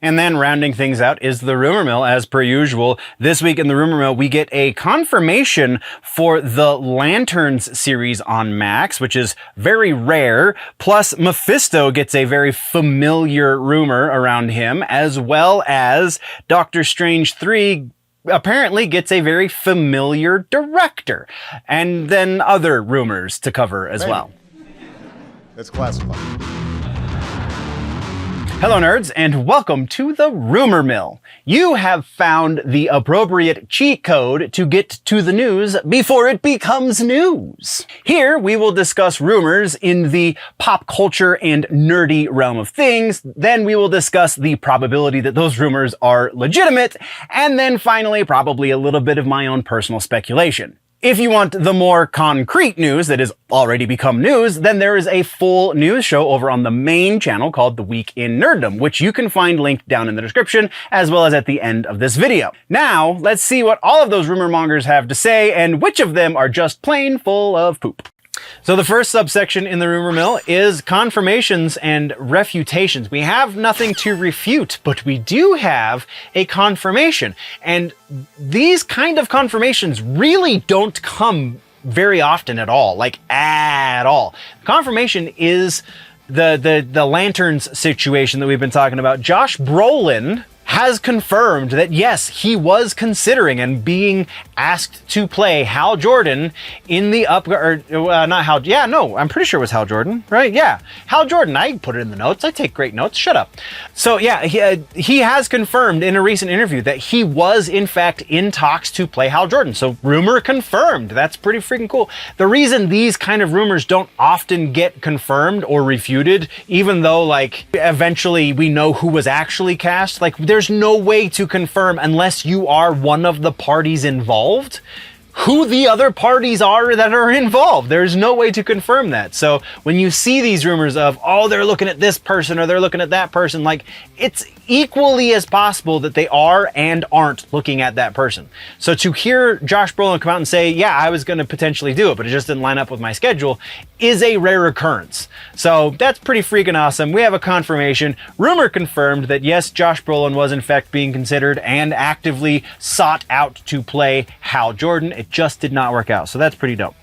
And then rounding things out is the rumor mill, as per usual. This week in the rumor mill, we get a confirmation for the Lanterns series on Max, which is very rare. Plus, Mephisto gets a very familiar rumor around him, as well as Doctor Strange 3 apparently gets a very familiar director. And then other rumors to cover as well. It's classified. Hello nerds, and welcome to the Rumor Mill. You have found the appropriate cheat code to get to the news before it becomes news. Here we will discuss rumors in the pop culture and nerdy realm of things, then we will discuss the probability that those rumors are legitimate, and then finally probably a little bit of my own personal speculation. If you want the more concrete news that has already become news, then there is a full news show over on the main channel called The Week in Nerddom, which you can find linked down in the description, as well as at the end of this video. Now, let's see what all of those rumor mongers have to say, and which of them are just plain full of poop. So the first subsection in the rumor mill is confirmations and refutations. We have nothing to refute, but we do have a confirmation. And these kind of confirmations really don't come very often at all, like at all. Confirmation is the Lanterns situation that we've been talking about. Josh Brolin has confirmed that yes, he was considering and being asked to play Hal Jordan in the I'm pretty sure it was Hal Jordan, right? Yeah, Hal Jordan. I put it in the notes. I take great notes. Shut up. So yeah, he has confirmed in a recent interview that he was in fact in talks to play Hal Jordan. So rumor confirmed. That's pretty freaking cool. The reason these kind of rumors don't often get confirmed or refuted, even though like eventually we know who was actually cast, like there's no way to confirm unless you are one of the parties involved who the other parties are that are involved. There's no way to confirm that. So when you see these rumors of, oh, they're looking at this person or they're looking at that person, like it's equally as possible that they are and aren't looking at that person. So to hear Josh Brolin come out and say, yeah, I was going to potentially do it, but it just didn't line up with my schedule, is a rare occurrence. So that's pretty freaking awesome. We have a confirmation. Rumor confirmed that yes, Josh Brolin was in fact being considered and actively sought out to play Hal Jordan. It just did not work out. So that's pretty dope.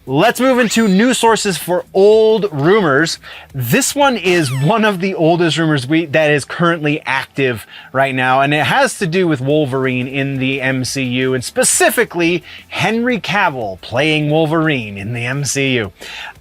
Let's move into news sources for old rumors. This one is one of the oldest rumors that is currently active right now, and it has to do with Wolverine in the MCU, and specifically Henry Cavill playing Wolverine in the MCU.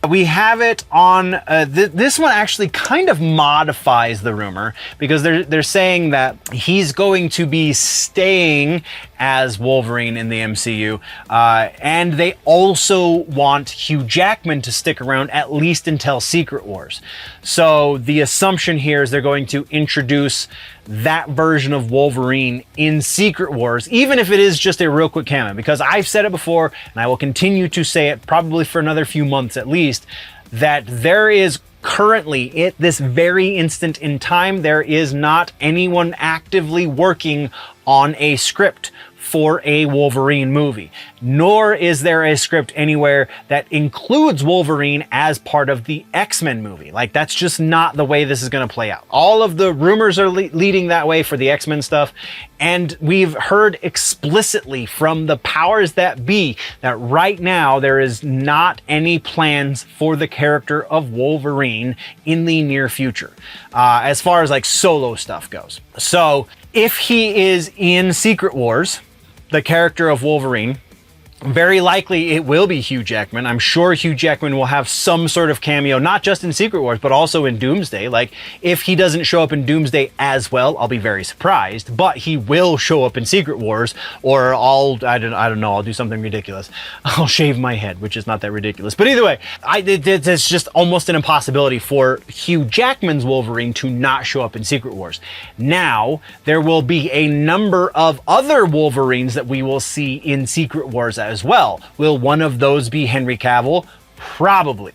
We have it on, this one actually kind of modifies the rumor because they're saying that he's going to be staying as Wolverine in the MCU, and they also want Hugh Jackman to stick around at least until Secret Wars. So the assumption here is they're going to introduce that version of Wolverine in Secret Wars, even if it is just a real quick cameo, because I've said it before and I will continue to say it probably for another few months at least, that there is currently, at this very instant in time, there is not anyone actively working on a script for a Wolverine movie, nor is there a script anywhere that includes Wolverine as part of the X-Men movie. Like, that's just not the way this is going to play out. All of the rumors are leading that way for the X-Men stuff, and we've heard explicitly from the powers that be that right now there is not any plans for the character of Wolverine in the near future, as far as like solo stuff goes. So if he is in Secret Wars, the character of Wolverine, very likely it will be Hugh Jackman. I'm sure Hugh Jackman will have some sort of cameo, not just in Secret Wars, but also in Doomsday. Like, if he doesn't show up in Doomsday as well, I'll be very surprised, but he will show up in Secret Wars, or I don't know, I'll do something ridiculous. I'll shave my head, which is not that ridiculous. But either way, it's just almost an impossibility for Hugh Jackman's Wolverine to not show up in Secret Wars. Now, there will be a number of other Wolverines that we will see in Secret Wars as well. Will one of those be Henry Cavill? Probably.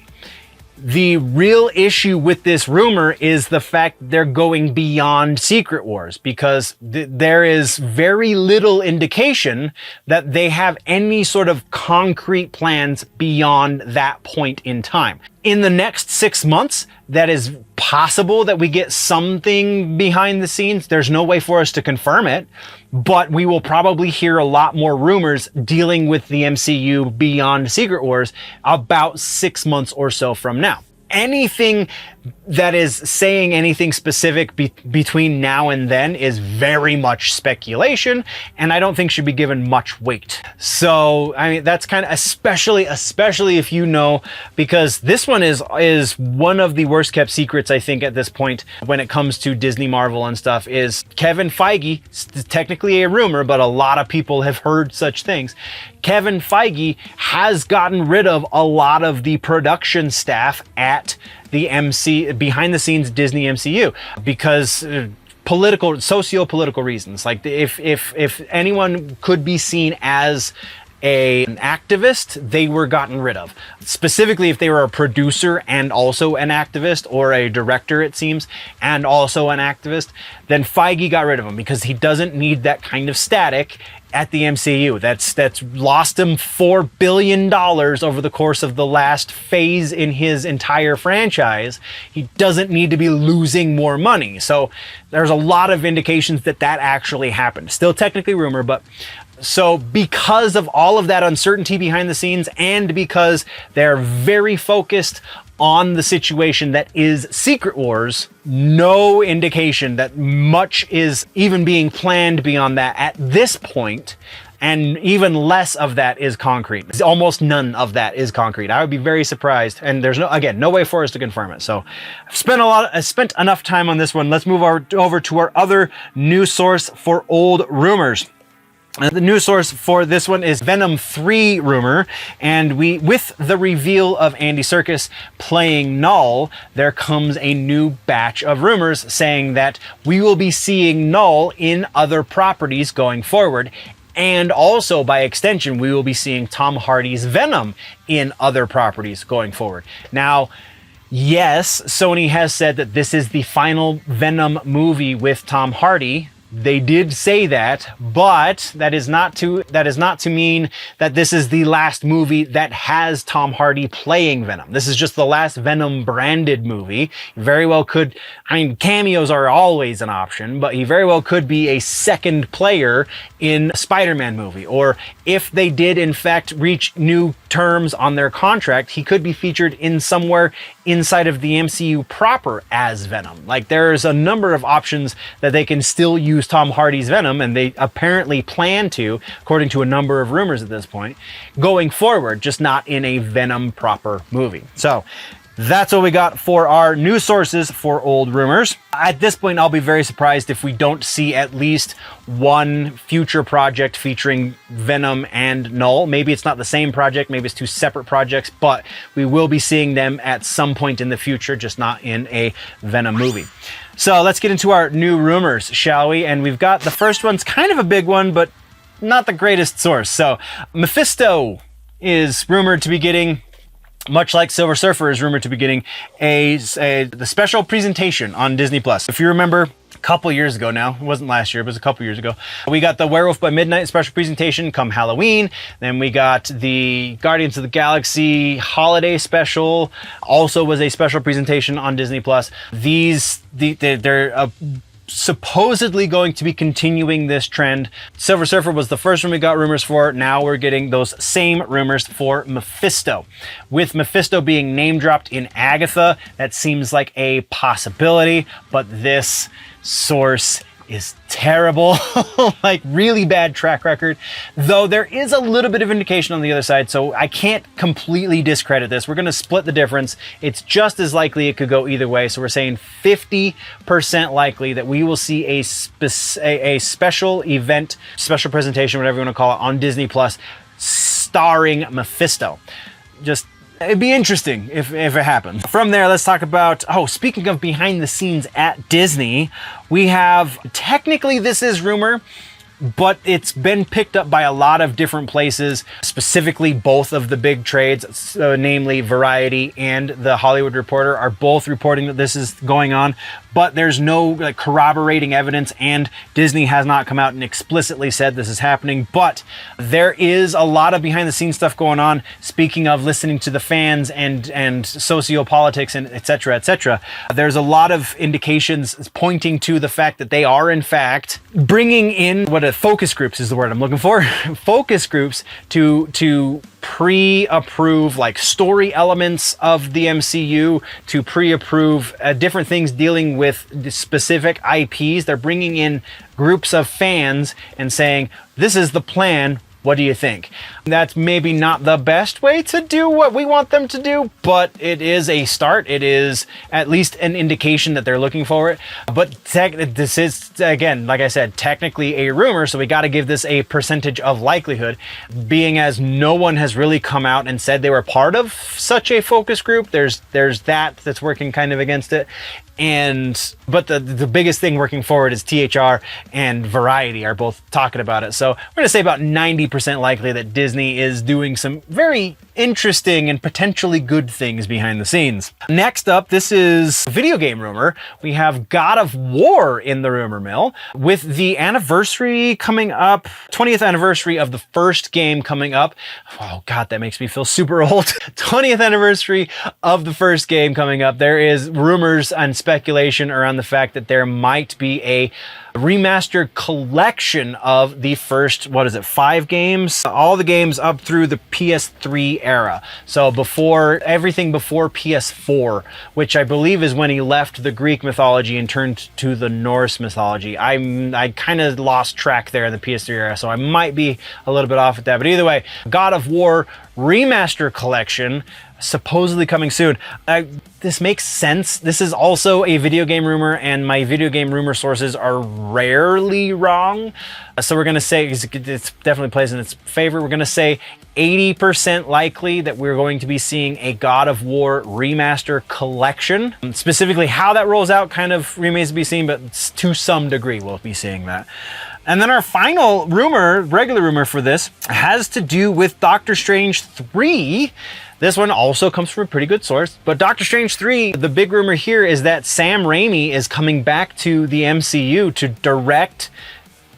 The real issue with this rumor is the fact they're going beyond Secret Wars, because there is very little indication that they have any sort of concrete plans beyond that point in time. In the next 6 months, that is possible that we get something behind the scenes. There's no way for us to confirm it, but we will probably hear a lot more rumors dealing with the MCU beyond Secret Wars about 6 months or so from now. Anything that is saying anything specific between now and then is very much speculation, and I don't think should be given much weight. So, I mean, that's kind of especially if you know, because this one is one of the worst kept secrets, I think, at this point when it comes to Disney, Marvel and stuff, is Kevin Feige, technically a rumor, but a lot of people have heard such things. Kevin Feige has gotten rid of a lot of the production staff at the behind the scenes Disney MCU because socio-political reasons. Like if anyone could be seen as an activist, they were gotten rid of. Specifically, if they were a producer and also an activist, or a director, it seems, and also an activist, then Feige got rid of him because he doesn't need that kind of static at the MCU. That's lost him $4 billion over the course of the last phase in his entire franchise. He doesn't need to be losing more money. So there's a lot of indications that actually happened. Still technically rumor, but so because of all of that uncertainty behind the scenes, and because they're very focused on the situation that is Secret Wars, no indication that much is even being planned beyond that at this point, and even less of that is concrete. Almost none of that is concrete. I would be very surprised, and there's no way for us to confirm it. So I've spent enough time on this one. Let's move over to our other news source for old rumors. The news source for this one is Venom 3 rumor, and with the reveal of Andy Serkis playing Knull, there comes a new batch of rumors saying that we will be seeing Knull in other properties going forward, and also by extension, we will be seeing Tom Hardy's Venom in other properties going forward. Now, yes, Sony has said that this is the final Venom movie with Tom Hardy. They did say that, but that is not to mean that this is the last movie that has Tom Hardy playing Venom. This is just the last Venom branded movie. Very well could, I mean, cameos are always an option, but he very well could be a second player in a Spider-Man movie. Or if they did in fact reach new terms on their contract, he could be featured in somewhere inside of the MCU proper as Venom. Like, there's a number of options that they can still use Tom Hardy's Venom, and they apparently plan to, according to a number of rumors at this point, going forward, just not in a Venom proper movie. So that's what we got for our news sources for old rumors. At this point, I'll be very surprised if we don't see at least one future project featuring Venom and Knull. Maybe it's not the same project, maybe it's two separate projects, but we will be seeing them at some point in the future, just not in a Venom movie. So let's get into our new rumors, shall we? And we've got the first one's kind of a big one, but not the greatest source. So Mephisto is rumored to be getting, much like Silver Surfer is rumored to be getting the special presentation on Disney+. If you remember, a couple years ago now, it wasn't last year, but it was a couple years ago, we got the Werewolf by Midnight special presentation come Halloween. Then we got the Guardians of the Galaxy holiday special, also was a special presentation on Disney+. They're supposedly going to be continuing this trend. Silver Surfer was the first one we got rumors for. Now we're getting those same rumors for Mephisto. With Mephisto being name dropped in Agatha, that seems like a possibility, but this source is terrible. Like, really bad track record, though there is a little bit of indication on the other side, so I can't completely discredit this. We're going to split the difference. It's just as likely it could go either way, so we're saying 50% likely that we will see a special event, special presentation, whatever you want to call it, on Disney Plus starring Mephisto. Just, it'd be interesting if it happens. From there, let's talk about, speaking of behind the scenes at Disney, we have, technically this is rumor, but it's been picked up by a lot of different places, specifically both of the big trades, namely Variety and The Hollywood Reporter, are both reporting that this is going on, but there's no corroborating evidence, and Disney has not come out and explicitly said this is happening. But there is a lot of behind the scenes stuff going on. Speaking of listening to the fans and sociopolitics and etc., there's a lot of indications pointing to the fact that they are in fact bringing in focus groups is the word I'm looking for. Focus groups to pre-approve like story elements of the MCU, to pre-approve different things dealing with the specific IPs. They're bringing in groups of fans and saying, this is the plan. What do you think? That's maybe not the best way to do what we want them to do, but it is a start. It is at least an indication that they're looking for it. But this is, again, like I said, technically a rumor, so we got to give this a percentage of likelihood, being as no one has really come out and said they were part of such a focus group. There's that's working kind of against it. But the biggest thing working forward is THR and Variety are both talking about it. So we're going to say about 90% likely that Disney is doing some very interesting and potentially good things behind the scenes. Next up, this is a video game rumor. We have God of War in the rumor mill with the anniversary coming up, 20th anniversary of the first game coming up. Oh God, that makes me feel super old. 20th anniversary of the first game coming up. There is rumors and speculation around the fact that there might be a remastered collection of the first, 5 games? All the games up through the PS3 era. So everything before PS4, which I believe is when he left the Greek mythology and turned to the Norse mythology. I kind of lost track there in the PS3 era, so I might be a little bit off with that. But either way, God of War remaster collection supposedly coming soon. This makes sense. This is also a video game rumor, and my video game rumor sources are rarely wrong. So we're going to say, it definitely plays in its favor, we're going to say 80% likely that we're going to be seeing a God of War remaster collection. Specifically how that rolls out kind of remains to be seen, but to some degree we'll be seeing that. And then our final rumor, regular rumor for this, has to do with Doctor Strange 3. This one also comes from a pretty good source. But Doctor Strange 3, the big rumor here is that Sam Raimi is coming back to the MCU to direct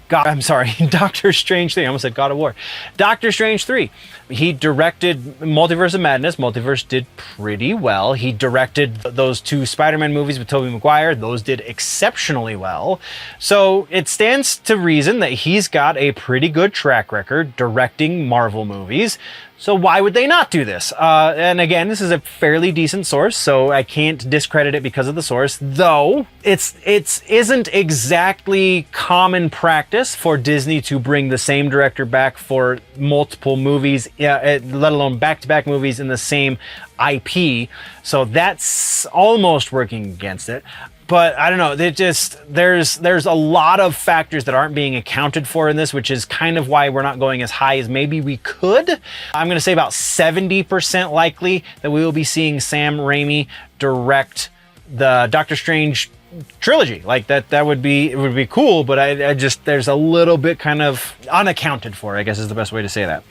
Doctor Strange 3. I almost said God of War. Doctor Strange 3. He directed Multiverse of Madness. Multiverse did pretty well. He directed those 2 Spider-Man movies with Tobey Maguire. Those did exceptionally well. So it stands to reason that he's got a pretty good track record directing Marvel movies. So why would they not do this? And again, this is a fairly decent source, so I can't discredit it because of the source, though it isn't exactly common practice for Disney to bring the same director back for multiple movies, let alone back-to-back movies in the same IP. So that's almost working against it. But I don't know, there's a lot of factors that aren't being accounted for in this, which is kind of why we're not going as high as maybe we could. I'm going to say about 70% likely that we will be seeing Sam Raimi direct the Doctor Strange trilogy. Like that would be cool, but I just, there's a little bit kind of unaccounted for, I guess is the best way to say that.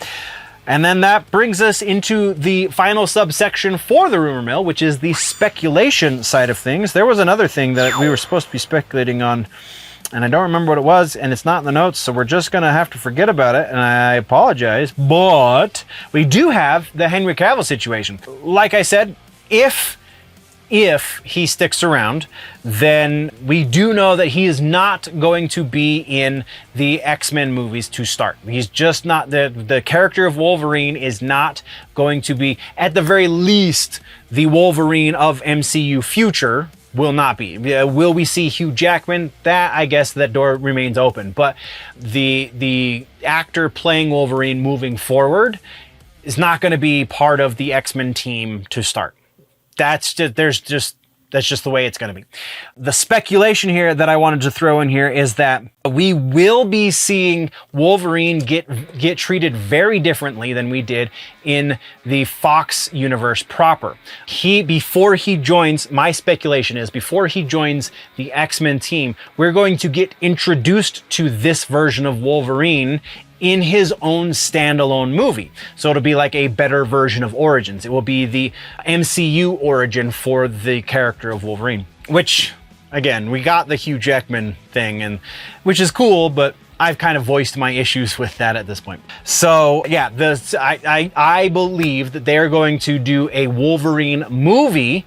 And then that brings us into the final subsection for the rumor mill, which is the speculation side of things. There was another thing that we were supposed to be speculating on, and I don't remember what it was, and it's not in the notes, so we're just going to have to forget about it, and I apologize. But we do have the Henry Cavill situation. Like I said, if he sticks around, then we do know that he is not going to be in the X-Men movies to start. He's just not, the character of Wolverine is not going to be, at the very least, the Wolverine of MCU future will not be. Will we see Hugh Jackman? That, I guess, that door remains open. But the actor playing Wolverine moving forward is not going to be part of the X-Men team to start. That's That's just the way it's going to be. The speculation here that I wanted to throw in here is that we will be seeing Wolverine get treated very differently than we did in the Fox universe proper. Before he joins, my speculation is, before he joins the X-Men team, we're going to get introduced to this version of Wolverine in his own standalone movie. So it'll be like a better version of Origins. It will be the MCU origin for the character of Wolverine, which, again, we got the Hugh Jackman thing, and which is cool, but I've kind of voiced my issues with that at this point. So yeah, I believe that they're going to do a Wolverine movie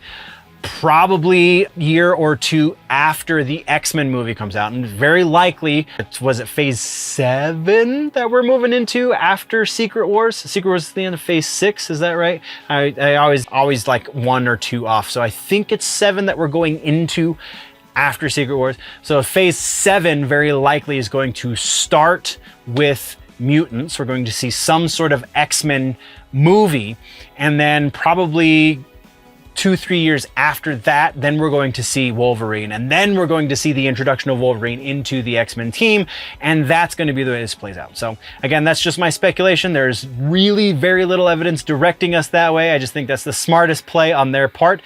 probably a year or two after the X-Men movie comes out, and very likely, was it phase 7 that we're moving into after Secret Wars? Secret Wars is the end of phase 6, is that right? I always like 1 or 2 off, so I think it's 7 that we're going into after Secret Wars. So phase 7 very likely is going to start with mutants. We're going to see some sort of X-Men movie, and then probably 2-3 years after that, then we're going to see Wolverine, and then we're going to see the introduction of Wolverine into the X-Men team, and that's going to be the way this plays out. So again, that's just my speculation. There's really very little evidence directing us that way. I just think that's the smartest play on their part.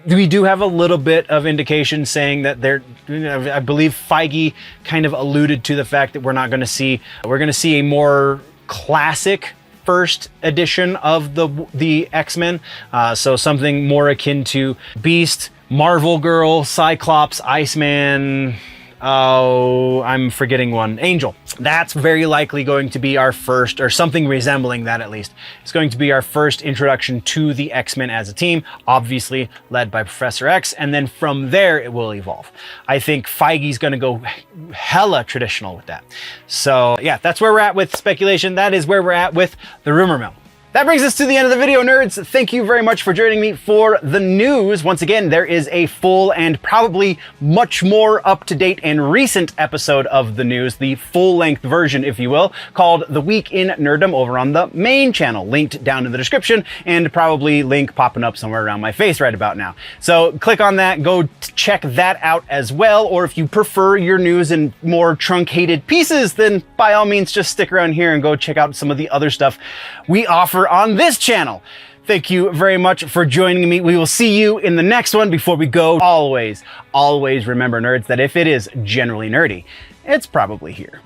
We do have a little bit of indication saying that I believe Feige kind of alluded to the fact that we're going to see a more classic first edition of the X-Men, so something more akin to Beast, Marvel Girl, Cyclops, Iceman, I'm forgetting one, Angel. That's very likely going to be our first, or something resembling that at least. It's going to be our first introduction to the X-Men as a team, obviously led by Professor X, and then from there it will evolve. I think Feige's going to go hella traditional with that. So yeah, that's where we're at with speculation. That is where we're at with the rumor mill. That brings us to the end of the video, nerds. Thank you very much for joining me for the news. Once again, there is a full and probably much more up-to-date and recent episode of the news, the full-length version, if you will, called The Week in Nerddom over on the main channel, linked down in the description, and probably link popping up somewhere around my face right about now. So click on that, go check that out as well, or if you prefer your news in more truncated pieces, then by all means just stick around here and go check out some of the other stuff we offer on this channel. Thank you very much for joining me. We will see you in the next one. Before we go, always remember, nerds, that if it is generally nerdy, it's probably here.